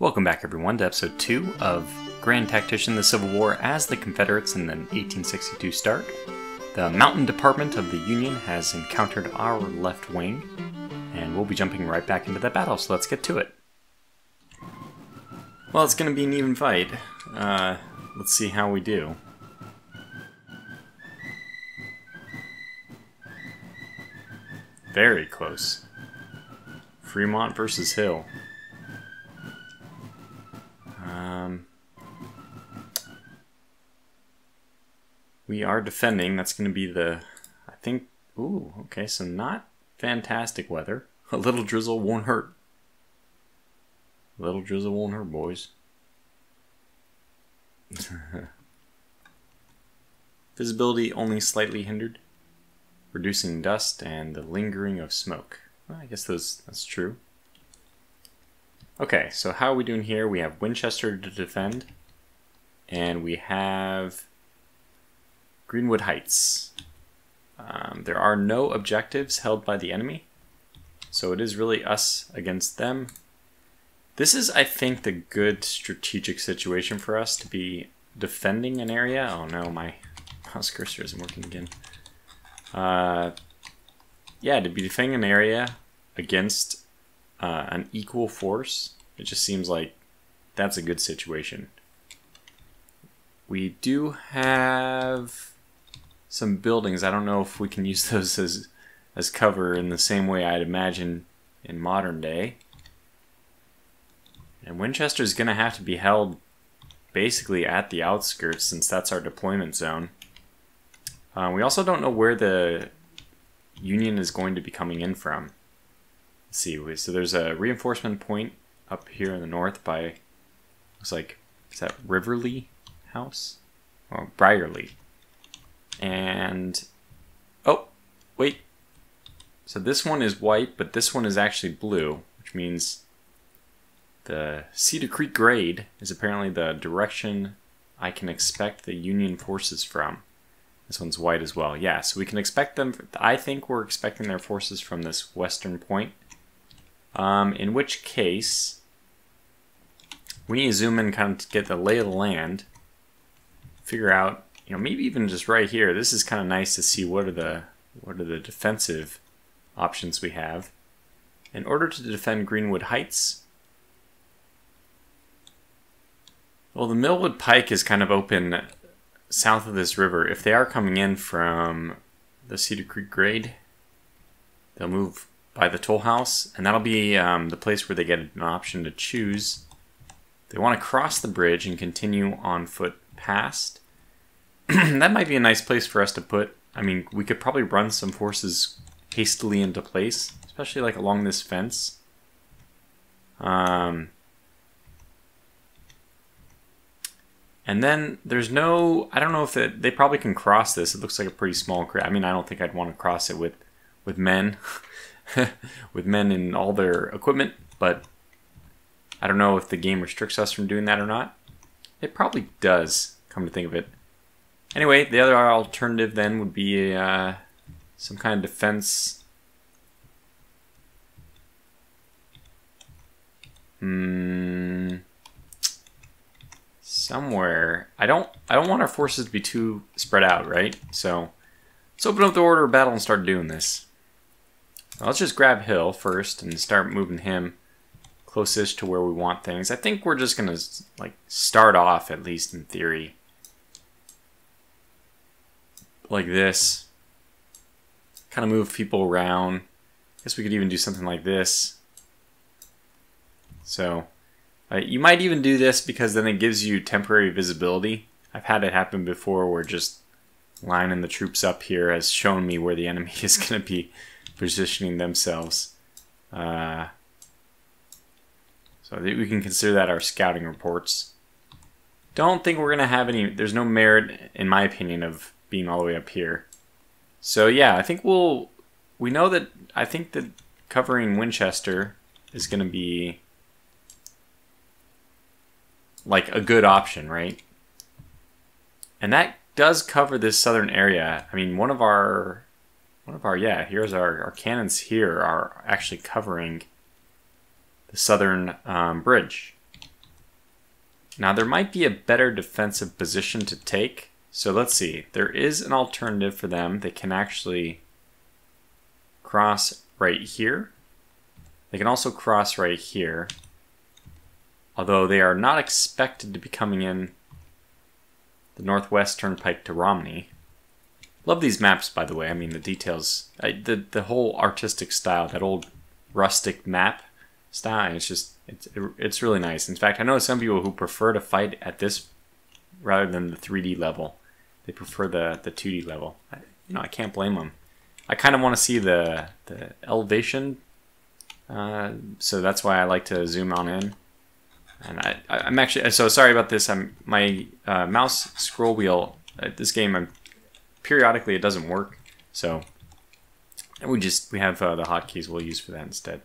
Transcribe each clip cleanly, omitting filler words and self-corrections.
Welcome back everyone to episode 2 of Grand Tactician, the Civil War as the Confederates in the 1862 start. The Mountain Department of the Union has encountered our left wing, and we'll be jumping right back into that battle, so let's get to it. Well, it's going to be an even fight. Let's see how we do. Very close. Fremont versus Hill. We are defending. That's going to be the, I think, ooh, okay, so not fantastic weather. A little drizzle won't hurt. A little drizzle won't hurt, boys. Visibility only slightly hindered. Reducing dust and the lingering of smoke. Well, I guess that's true. Okay, so how are we doing here? We have Winchester to defend. And we have Greenwood Heights. There are no objectives held by the enemy. So it is really us against them. This is, I think, the good strategic situation for us to be defending an area. Oh no, my mouse cursor isn't working again. Yeah, to be defending an area against an equal force, it just seems like that's a good situation. We do have some buildings. I don't know if we can use those as cover in the same way I'd imagine in modern day. And Winchester's going to have to be held basically at the outskirts since that's our deployment zone. We also don't know where the Union is going to be coming in from. Let's see, so there's a reinforcement point up here in the north by, looks like, is that Riverley House? Or Briarley. And, oh, wait. So this one is white, but this one is actually blue, which means the Cedar Creek grade is apparently the direction I can expect the Union forces from. This one's white as well. Yeah, so we can expect them, I think we're expecting their forces from this western point. In which case, we need to zoom in and kind of get the lay of the land. Figure out, you know, maybe even just right here. This is kind of nice to see what are the defensive options we have. In order to defend Greenwood Heights, well, the Millwood Pike is kind of open south of this river. If they are coming in from the Cedar Creek grade, they'll move by the toll house, and that'll be the place where they get an option to choose. They want to cross the bridge and continue on foot past. That might be a nice place for us to put. I mean, we could probably run some forces hastily into place, especially like along this fence. And then there's no, I don't know if they probably can cross this. It looks like a pretty small craft. I mean, I don't think I'd want to cross it with men, with men in all their equipment, but I don't know if the game restricts us from doing that or not. It probably does, come to think of it. Anyway, the other alternative then would be some kind of defense. Somewhere. I don't want our forces to be too spread out, right? So let's open up the order of battle and start doing this. Now, let's just grab Hill first and start moving him closest to where we want things. I think we're just gonna like start off, at least in theory, like this. Kind of move people around. I guess we could even do something like this. So you might even do this because then it gives you temporary visibility. I've had it happen before where just lining the troops up here has shown me where the enemy is going to be positioning themselves. So we can consider that our scouting reports. Don't think we're going to have any, there's no merit, in my opinion, of being all the way up here. So yeah, I think we know that, I think that covering Winchester is going to be like a good option, right? And that does cover this southern area. I mean, one of our yeah, here's our cannons here are actually covering the southern bridge. Now there might be a better defensive position to take. So let's see. There is an alternative for them. They can actually cross right here. They can also cross right here. Although they are not expected to be coming in the Northwest Turnpike to Romney. Love these maps, by the way. I mean, the details, the whole artistic style, that old rustic map style, it's really nice. In fact, I know some people who prefer to fight at this rather than the 3D level. They prefer the 2D level. I can't blame them. I kind of want to see the elevation, so that's why I like to zoom on in. And I'm actually, so sorry about this. My mouse scroll wheel at this game, periodically it doesn't work. So we have the hotkeys we'll use for that instead.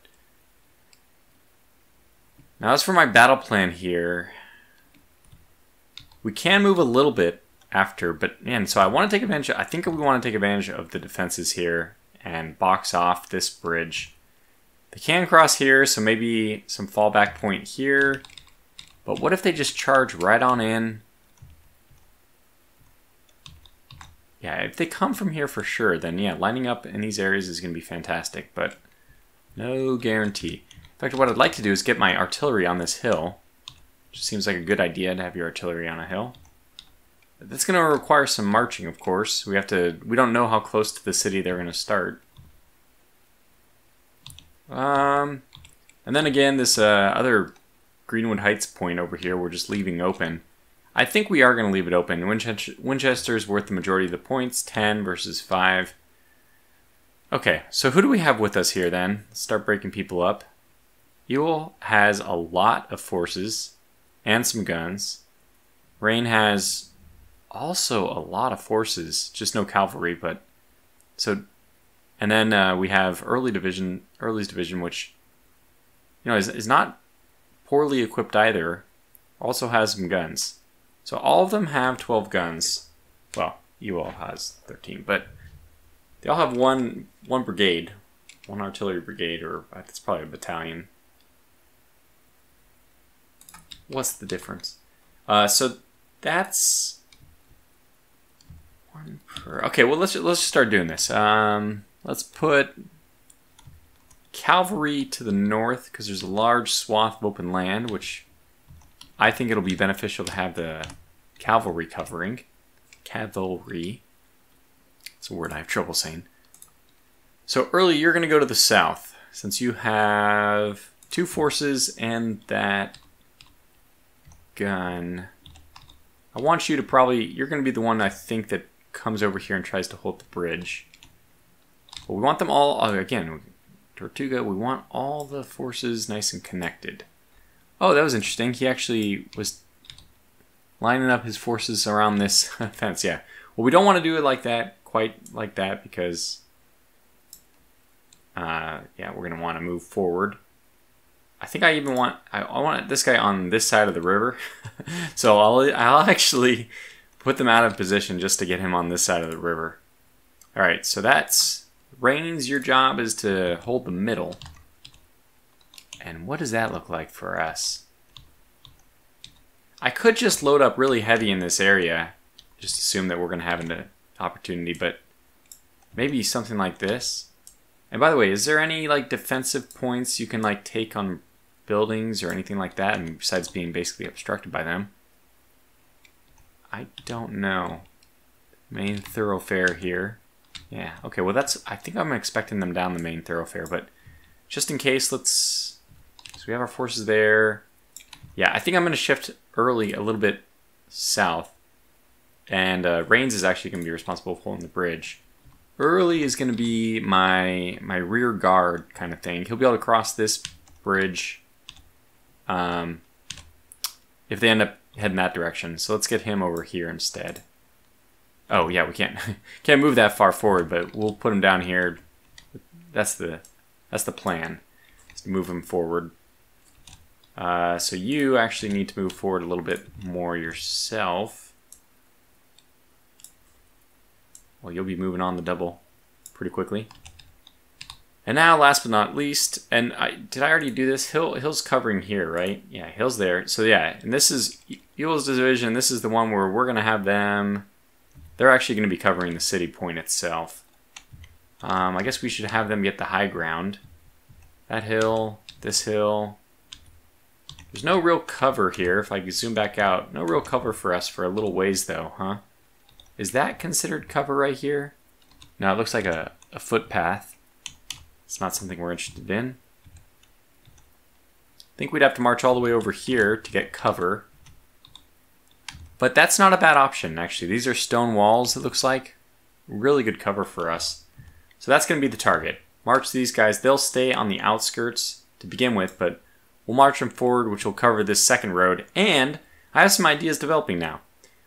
Now as for my battle plan here, we can move a little bit after, but man, so I want to take advantage. I think we want to take advantage of the defenses here and box off this bridge. They can cross here, so maybe some fallback point here. But what if they just charge right on in? Yeah, if they come from here for sure, then yeah, lining up in these areas is going to be fantastic, but no guarantee. In fact, what I'd like to do is get my artillery on this hill. Just seems like a good idea to have your artillery on a hill. That's going to require some marching, of course. We don't know how close to the city they're going to start. And then again, this other Greenwood Heights point over here, we're just leaving open. I think we are going to leave it open. Winchester's worth the majority of the points, 10 versus 5. Okay, so who do we have with us here then? Let's start breaking people up. Ewell has a lot of forces and some guns. Rain has also a lot of forces, just no cavalry, but so. And then we have Early's division, which is not poorly equipped either. Also has some guns. So all of them have 12 guns. Well, Ewell has 13, but they all have one brigade, one artillery brigade, or it's probably a battalion. What's the difference? So that's one per. Okay, well let's just start doing this. Let's put cavalry to the north because there's a large swath of open land, which I think it'll be beneficial to have the cavalry covering. Cavalry. It's a word I have trouble saying. So Early, you're going to go to the south since you have 2 forces and that gun. I want you to you're going to be the one I think that comes over here and tries to hold the bridge. But we want them all, again, Tortuga, we want all the forces nice and connected. Oh, that was interesting. He actually was lining up his forces around this fence, yeah. Well, we don't want to do it like that, quite like that, because, yeah, we're going to want to move forward. I think I even want, I want this guy on this side of the river. So I'll actually put them out of position just to get him on this side of the river. All right, so that's Rains. Your job is to hold the middle. And what does that look like for us? I could just load up really heavy in this area. Just assume that we're going to have an opportunity, but maybe something like this. And by the way, is there any like defensive points you can like take on buildings or anything like that, and besides being basically obstructed by them? I don't know. Main thoroughfare here. Yeah, okay, well I think I'm expecting them down the main thoroughfare, but just in case, so we have our forces there. Yeah, I think I'm going to shift Early a little bit south, and Rains is actually going to be responsible for holding the bridge. Early is going to be my rear guard kind of thing. He'll be able to cross this bridge if they end up heading that direction. So let's get him over here instead. Oh yeah, we can't move that far forward, but we'll put him down here. That's the plan, is to move him forward. So you actually need to move forward a little bit more yourself. Well, you'll be moving on the double pretty quickly. And now, last but not least, and did I already do this? Hill's covering here, right? Yeah, Hill's there. So yeah, and this is Ewell's division. This is the one where we're going to have them. They're actually going to be covering the city point itself. I guess we should have them get the high ground. That hill, this hill. There's no real cover here. If I could zoom back out, no real cover for us for a little ways though, huh? Is that considered cover right here? No, it looks like a footpath. It's not something we're interested in. I think we'd have to march all the way over here to get cover. But that's not a bad option, actually. These are stone walls, it looks like. Really good cover for us. So that's going to be the target. March these guys. They'll stay on the outskirts to begin with, but we'll march them forward, which will cover this second road. And I have some ideas developing now.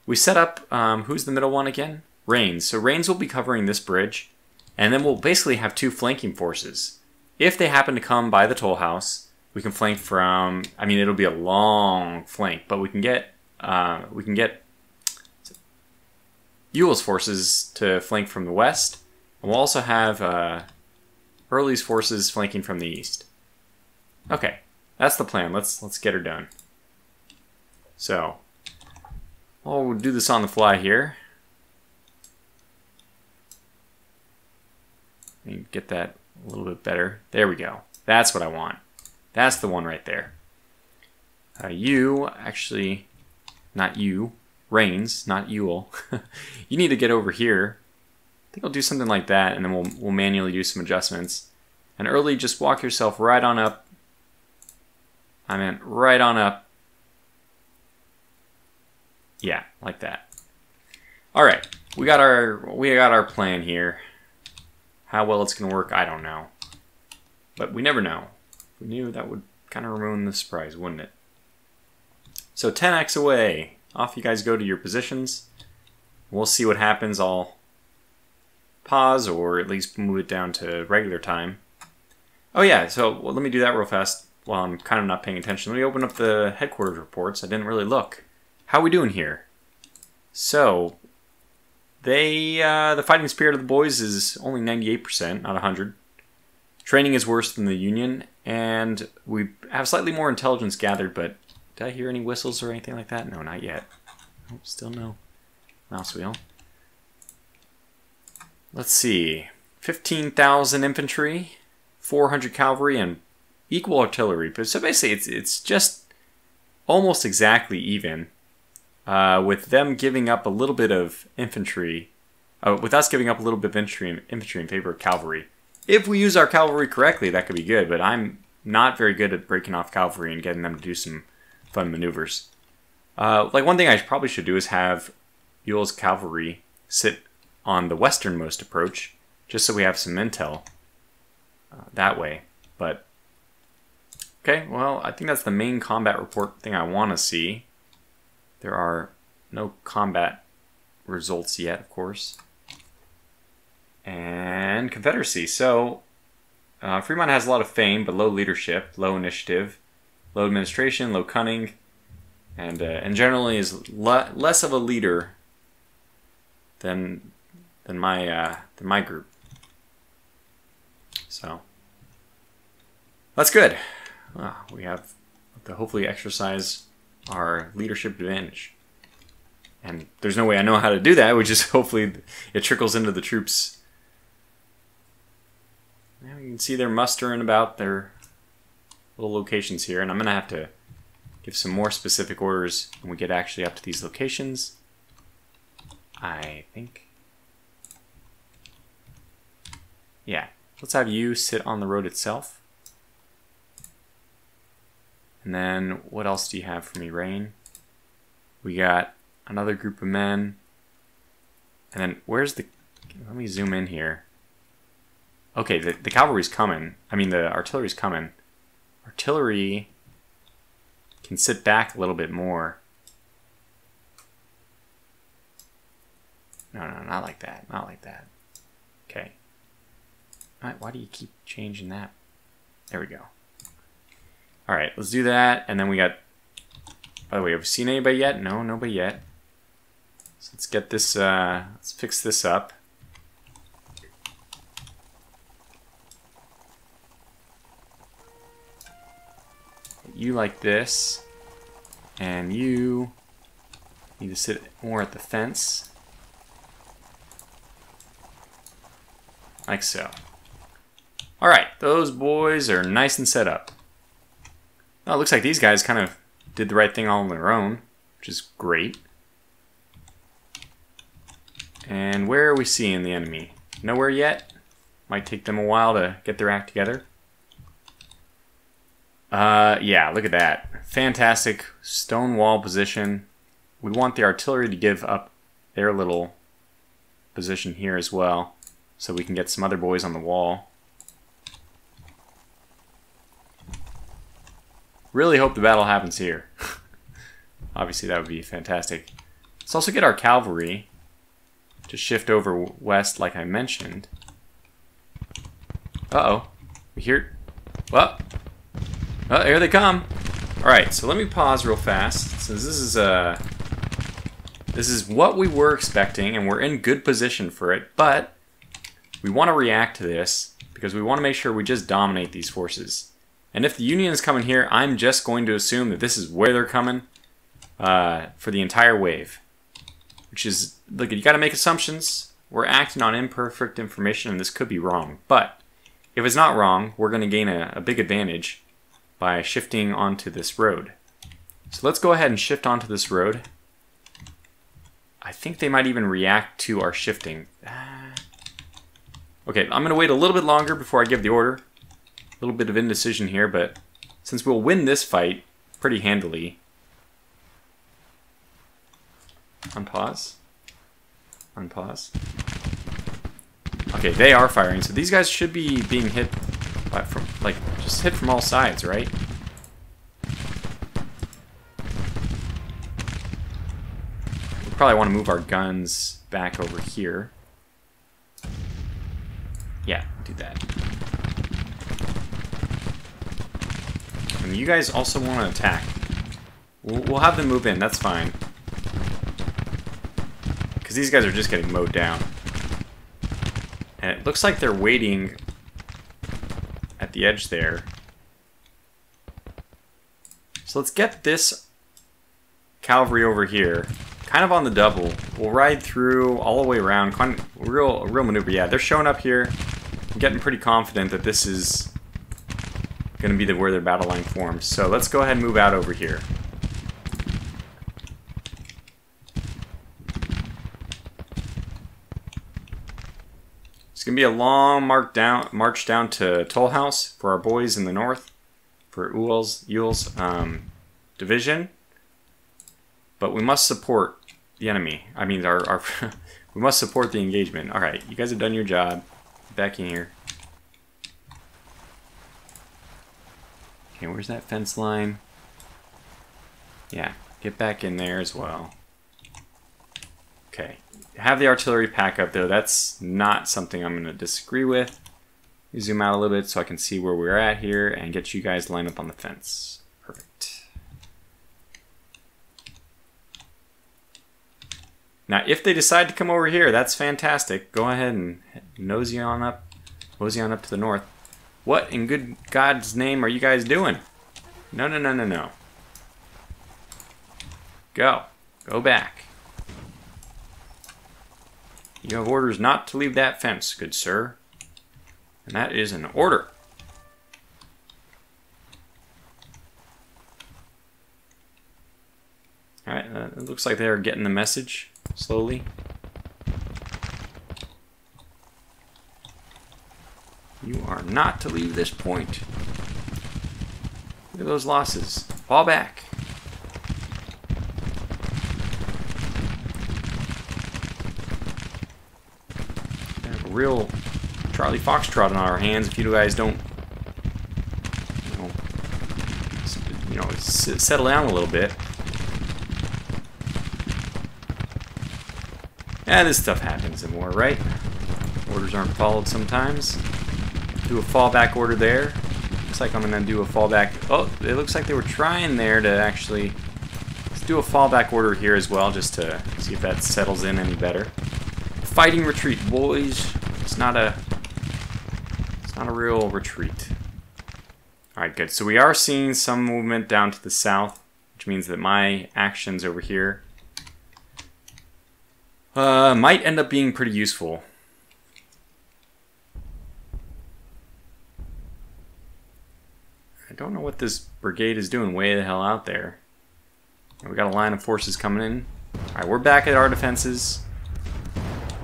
We set up, who's the middle one again? Rains. So Rains will be covering this bridge, and then we'll basically have two flanking forces. If they happen to come by the toll house, we can flank from, I mean, it'll be a long flank, but we can get Ewell's forces to flank from the west, and we'll also have Early's forces flanking from the east. Okay, that's the plan. Let's get her done. So, we'll do this on the fly here. Let me get that a little bit better. There we go. That's what I want. That's the one right there. You, actually, not you, Rains, not Ewell. You need to get over here. I think I'll do something like that, and then we'll manually do some adjustments. And Early, just walk yourself right on up. I meant right on up. Yeah, like that. All right, we got our plan here. How well it's gonna work, I don't know, but we never know. If we knew, that would kind of ruin the surprise, wouldn't it? So 10x away. Off you guys go to your positions. We'll see what happens. I'll pause or at least move it down to regular time. Oh yeah, so well, let me do that real fast while I'm kind of not paying attention. Let me open up the headquarters reports. I didn't really look. How are we doing here? So, the fighting spirit of the boys is only 98%, not 100. Training is worse than the Union, and we have slightly more intelligence gathered, but did I hear any whistles or anything like that? No, not yet. Oh, still no. Mouse wheel. Let's see. 15,000 infantry, 400 cavalry, and equal artillery. So basically, it's just almost exactly even. With them giving up a little bit of infantry, with us giving up a little bit of infantry in favor of cavalry. If we use our cavalry correctly, that could be good, but I'm not very good at breaking off cavalry and getting them to do some fun maneuvers. Like one thing I probably should do is have Ewell's cavalry sit on the westernmost approach, just so we have some intel that way. But, okay, well, I think that's the main combat report thing I want to see. There are no combat results yet, of course. And Confederacy. So, Fremont has a lot of fame, but low leadership, low initiative, low administration, low cunning, and generally is less of a leader than my group. So, that's good. We have to hopefully exercise our leadership advantage. And there's no way I know how to do that, which is hopefully it trickles into the troops. Now you can see they're mustering about their little locations here, and I'm going to have to give some more specific orders when we get actually up to these locations. I think. Yeah, let's have you sit on the road itself. And then, what else do you have for me, Rain? We got another group of men. And then, where's the... Let me zoom in here. Okay, the cavalry's coming. I mean, the artillery's coming. Artillery can sit back a little bit more. No, not like that. Not like that. Okay. Why do you keep changing that? There we go. Alright, let's do that. And then we got... By the way, have we seen anybody yet? No, nobody yet. So let's get this... let's fix this up. you like this. And you need to sit more at the fence. Like so. Alright, those boys are nice and set up. Oh, it looks like these guys kind of did the right thing all on their own, which is great. And where are we seeing the enemy? Nowhere yet. Might take them a while to get their act together. Yeah, look at that. Fantastic stone wall position. We want the artillery to give up their little position here as well, so we can get some other boys on the wall. Really hope the battle happens here. Obviously, that would be fantastic. Let's also get our cavalry to shift over west, like I mentioned. Uh-oh. We hear... Well, oh, here they come. Alright, so let me pause real fast, since this is what we were expecting, and we're in good position for it, but we want to react to this, because we want to make sure we just dominate these forces. And if the Union is coming here, I'm just going to assume that this is where they're coming for the entire wave. Which is, look, you got to make assumptions. We're acting on imperfect information, and this could be wrong. But if it's not wrong, we're going to gain a big advantage by shifting onto this road. So let's go ahead and shift onto this road. I think they might even react to our shifting. Okay, I'm going to wait a little bit longer before I give the order. A little bit of indecision here, but since we'll win this fight pretty handily. Unpause. Unpause. Okay, they are firing, so these guys should be being hit by, just hit from all sides, right? We probably want to move our guns back over here. Yeah, do that. And you guys also want to attack. We'll have them move in, that's fine. Because these guys are just getting mowed down. And it looks like they're waiting at the edge there. So let's get this cavalry over here, kind of on the double. We'll ride through all the way around. Real maneuver. Yeah, they're showing up here. I'm getting pretty confident that this is going to be where their battle line forms. So let's go ahead and move out over here. It's going to be a long march down to Toll House for our boys in the north, for Ewell's division. But we must support the enemy. I mean, we must support the engagement. All right, you guys have done your job. Back in here. Okay, where's that fence line? Yeah, get back in there as well. Okay, have the artillery pack up though. That's not something I'm going to disagree with. Let me zoom out a little bit so I can see where we're at here and get you guys lined up on the fence. Perfect. Now, if they decide to come over here, that's fantastic. Go ahead and mosey on up to the north. What in good God's name are you guys doing? No, no, no, no, no. Go. Go back. You have orders not to leave that fence, good sir. And that is an order. Alright, it looks like they're getting the message slowly. You are not to leave this point. Look at those losses. Fall back. We have a real Charlie Foxtrot on our hands if you guys don't, settle down a little bit. Yeah, this stuff happens in war, right? Orders aren't followed sometimes. Do a fallback order there. Looks like I'm going to do a fallback. Oh, it looks like they were trying there to actually... Let's do a fallback order here as well, just to see if that settles in any better. Fighting retreat, boys. It's not a real retreat. Alright, good. So we are seeing some movement down to the south, which means that my actions over here might end up being pretty useful. I don't know what this brigade is doing way the hell out there. We got a line of forces coming in. Alright, we're back at our defenses.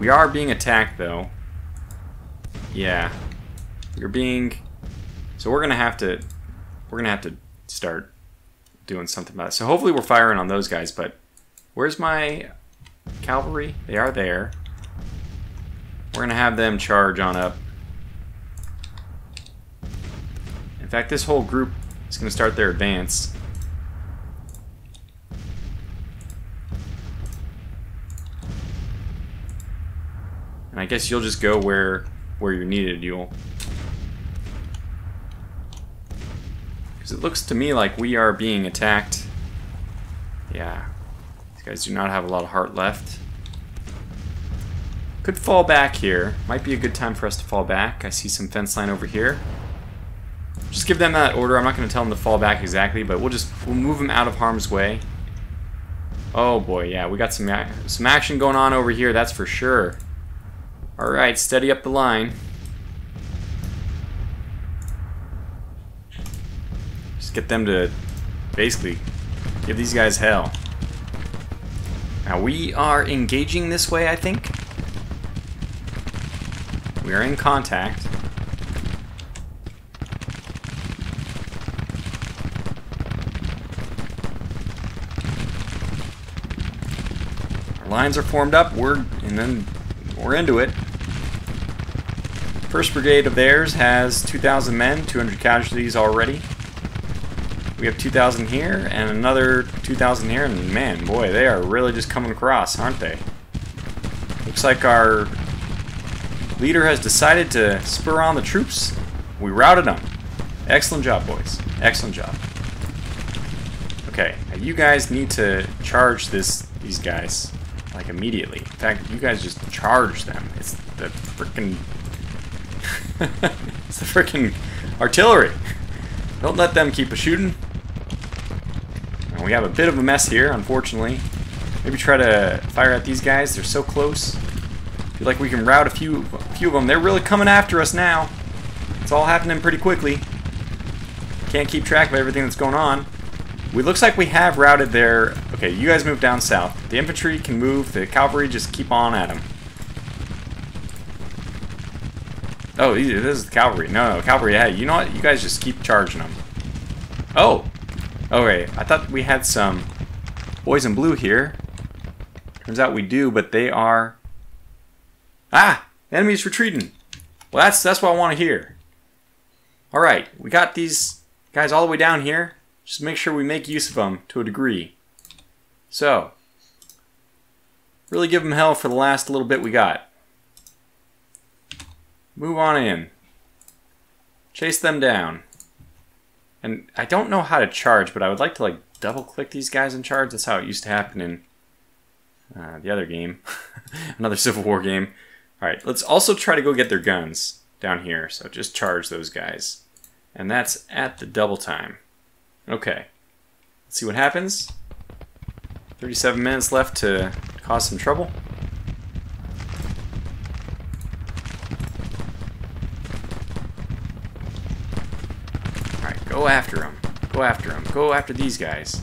We are being attacked, though. Yeah. We're being... So we're gonna have to start doing something about it. So hopefully we're firing on those guys, but where's my cavalry? They are there. We're gonna have them charge on up. In fact, this whole group is gonna start their advance. And I guess you'll just go where you're needed. Because it looks to me like we are being attacked. Yeah. These guys do not have a lot of heart left. Could fall back here. Might be a good time for us to fall back. I see some fence line over here. Just give them that order. I'm not going to tell them to fall back exactly, but we'll move them out of harm's way. Oh boy, yeah, we got some action going on over here, that's for sure. Alright, steady up the line. Get them to basically give these guys hell. Now we are engaging this way, I think. We are in contact. Our lines are formed up. We're into it. First brigade of theirs has 2,000 men, 200 casualties already. We have 2,000 here, and another 2,000 here, and man, boy, they are really just coming across, aren't they? Looks like our leader has decided to spur on the troops. We routed them. Excellent job, boys. Excellent job. Okay, now you guys need to charge these guys, like, immediately. In fact, you guys just charge them. It's the frickin' it's the frickin' artillery. Don't let them keep shooting. We have a bit of a mess here, unfortunately. Maybe try to fire at these guys. They're so close. Feel like we can rout a few of them. They're really coming after us now. It's all happening pretty quickly. Can't keep track of everything that's going on. It looks like we have routed their... Okay, you guys move down south. The infantry can move. The cavalry just keep on at them. Oh, this is the cavalry. No, cavalry ahead. You know what? You guys just keep charging them. Oh! Okay, I thought we had some boys in blue here. Turns out we do, but they are... Ah! The enemy's retreating. Well, that's what I want to hear. Alright, we got these guys all the way down here. Just make sure we make use of them to a degree. So, really give them hell for the last little bit we got. Move on in. Chase them down. And I don't know how to charge, but I would like to like double-click these guys and charge. That's how it used to happen in the other game. Another Civil War game. Alright, let's also try to go get their guns down here. So just charge those guys. And that's at the double time. Okay. Let's see what happens. 37 minutes left to cause some trouble. Go after them. Go after them. Go after these guys.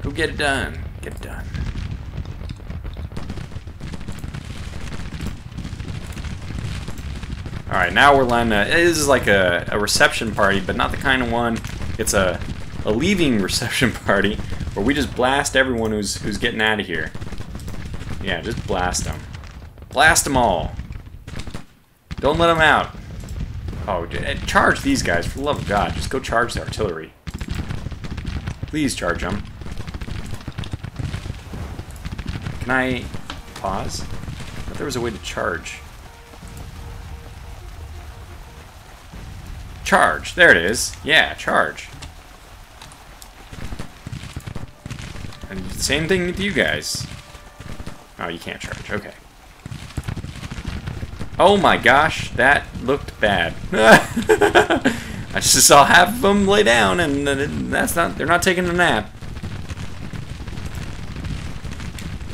Go get it done. Get it done. Alright, now we're lining up. This is like a reception party, but not the kind of one. It's a leaving reception party where we just blast everyone who's getting out of here. Yeah, just blast them. Blast them all. Don't let them out. Oh, charge these guys, for the love of God. Just go charge the artillery. Please charge them. Can I pause? I thought there was a way to charge. Charge! There it is. Yeah, charge. And same thing with you guys. Oh, you can't charge. Okay. Oh my gosh, that looked bad. I just saw half of them lay down, and they're not taking a nap.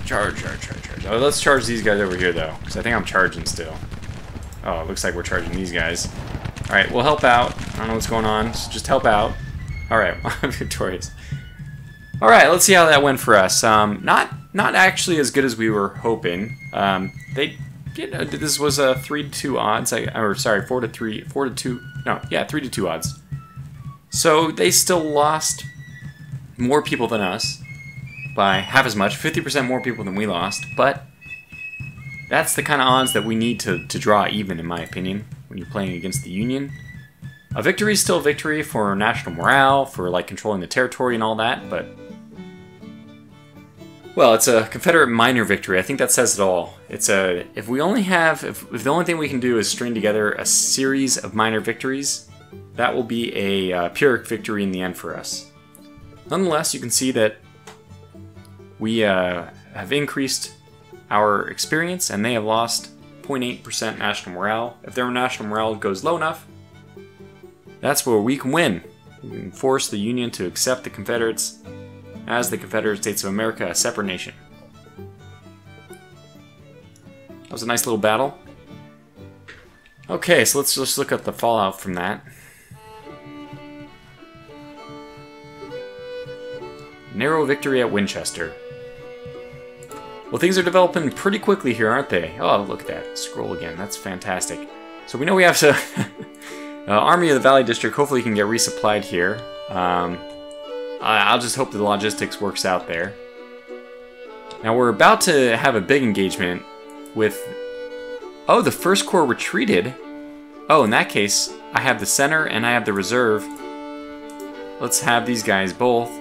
Charge. Oh, let's charge these guys over here, though, because I think I'm charging still. Oh, it looks like we're charging these guys. Alright, we'll help out. I don't know what's going on, so just help out. Alright, I'm victorious. Alright, let's see how that went for us. Not actually as good as we were hoping. This was a 3-2 odds. 3-2 odds. So they still lost more people than us by half as much, 50% more people than we lost, but that's the kind of odds that we need to draw even, in my opinion, when you're playing against the Union. A victory is still a victory for national morale, for like controlling the territory and all that, but well, it's a Confederate minor victory. I think that says it all. It's if the only thing we can do is string together a series of minor victories, that will be a Pyrrhic victory in the end for us. Nonetheless, you can see that we have increased our experience, and they have lost 0.8% national morale. If their national morale goes low enough, that's where we can win. We can force the Union to accept the Confederates as the Confederate States of America, a separate nation. That was a nice little battle. Okay, so let's just look at the fallout from that. Narrow victory at Winchester. Well, things are developing pretty quickly here, aren't they? Oh, look at that. Scroll again. That's fantastic. So we know we have to... Army of the Valley District hopefully can get resupplied here. I'll just hope the logistics works out there. Now we're about to have a big engagement with... Oh, the First Corps retreated? Oh, in that case, I have the center and I have the reserve. Let's have these guys both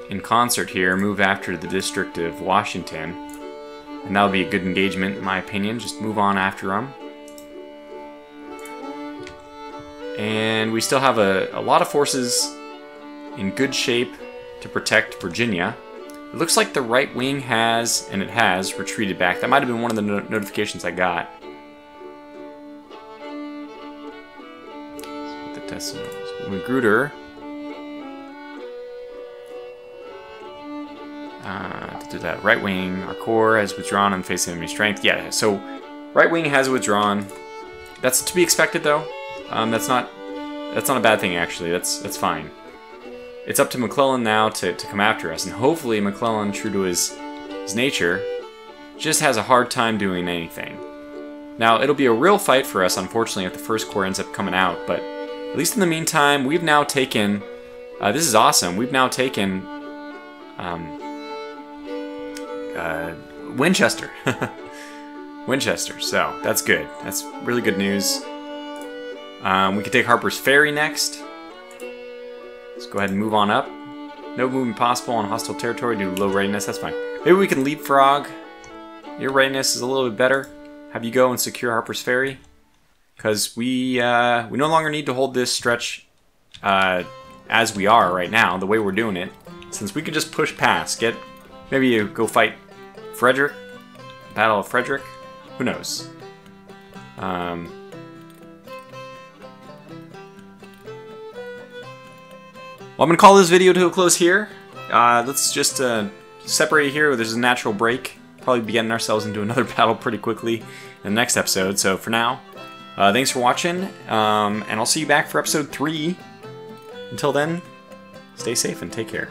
in concert here move after the District of Washington. And that'll be a good engagement, in my opinion. Just move on after them. And we still have a lot of forces in good shape to protect Virginia. It looks like the right wing has, and it has, retreated back. That might have been one of the notifications I got. The decimals. Magruder. To do that. Right wing, our corps has withdrawn in the face of enemy strength. Yeah, so right wing has withdrawn. That's to be expected, though. That's not a bad thing, actually. That's fine. It's up to McClellan now to come after us, and hopefully McClellan, true to his nature, just has a hard time doing anything. Now, it'll be a real fight for us, unfortunately, if the First Corps ends up coming out, but at least in the meantime, we've now taken... this is awesome. We've now taken... Winchester. Winchester, so that's good. That's really good news. We can take Harper's Ferry next. Let's go ahead and move on up. No movement possible on hostile territory due to low readiness. That's fine. Maybe we can leapfrog. Your readiness is a little bit better. Have you go and secure Harper's Ferry, because we no longer need to hold this stretch as we are right now, the way we're doing it. Since we can just push past, maybe you go fight Frederick, Battle of Frederick. Who knows? Well, I'm going to call this video to a close here. Let's just separate here. There's a natural break. Probably be getting ourselves into another battle pretty quickly in the next episode. So for now, thanks for watching, and I'll see you back for episode 3. Until then, stay safe and take care.